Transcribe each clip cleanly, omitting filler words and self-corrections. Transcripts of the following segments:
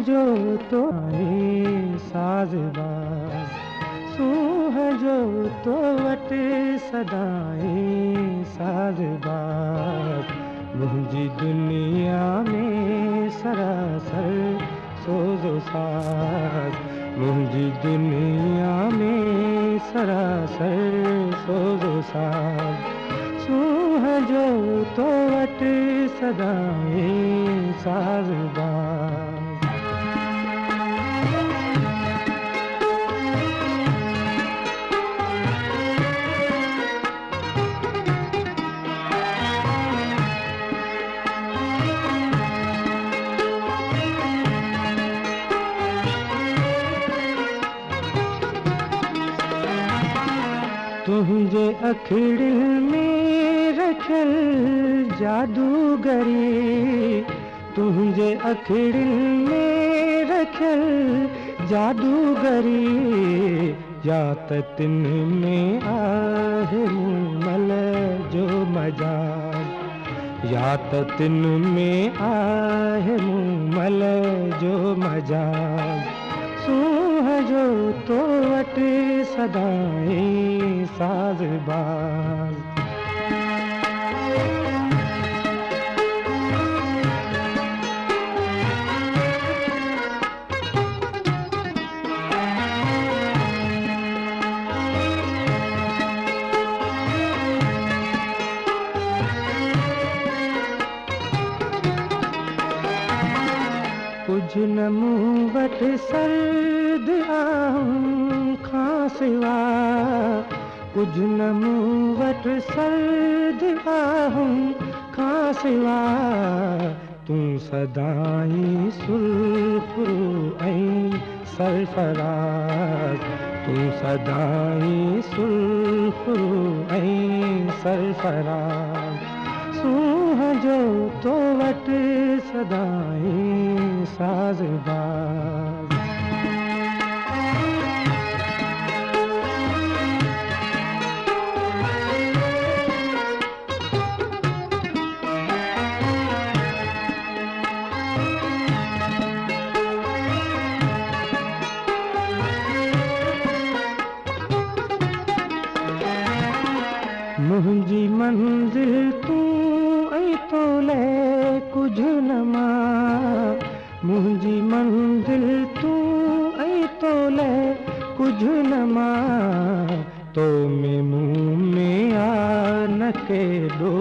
जो तो आए साज़बाज़, सूंह जो तो वट सदाएं साज़बाज़। मुंहिंजी दुनिया में सरासर सोज़ो साज़, मुंहिंजी दुनिया में सरासर सोज़ो साज़। सूंह जो तो वट सदाएं साज़बाज़। तुंहिंजे अखिड़ियुनि में रखियल जादूगरी, तुंहिंजे अखिड़ियुनि में रखियल जादूगरी। या त तिन में आहे मूमल जो मजाज, या त तिन में आहे मूमल जो मजाज। सूंह जो तो वट सदाएं साज़बाज़। कुछ न मूं वटि सर्द आऊं खां सिवा, कुछ न मूं वटि सर्द आऊं खां सिवा। तूं सदाईं सुल्फ़ुरु ऐं सरफराज़, तूं सदाईं सुल्फ़ुरु ऐं सरफराज़। सूंह जो तो वट सदाईं साज़बाज़। मुंहिंजी मंज़िल तूं ऐं तोले कुझ न मां, मुंहिंजी मंज़िल तूं ऐं तोले कुझ न मां। तो में मुंह में आ न केॾो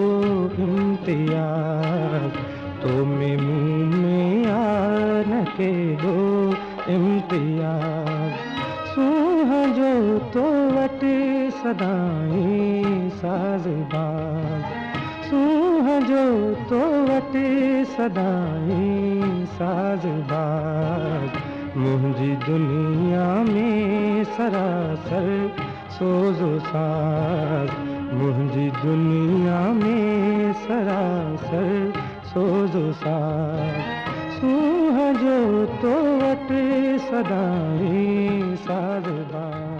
इम्तियाज़, तो में मुंह में आ न केॾो इम्तियाज़। सूंह जो तो वट सदाएं साज़बाज़, सूंह जो तो वट सदाएं साज़बाज़। मुंहिंजी दुनिया में सरासर सोज़ो साज़, मुंहिंजी दुनिया में सरासर सोज़ो साज़। सूंह जो तो वट सदाएं साज़बाज़।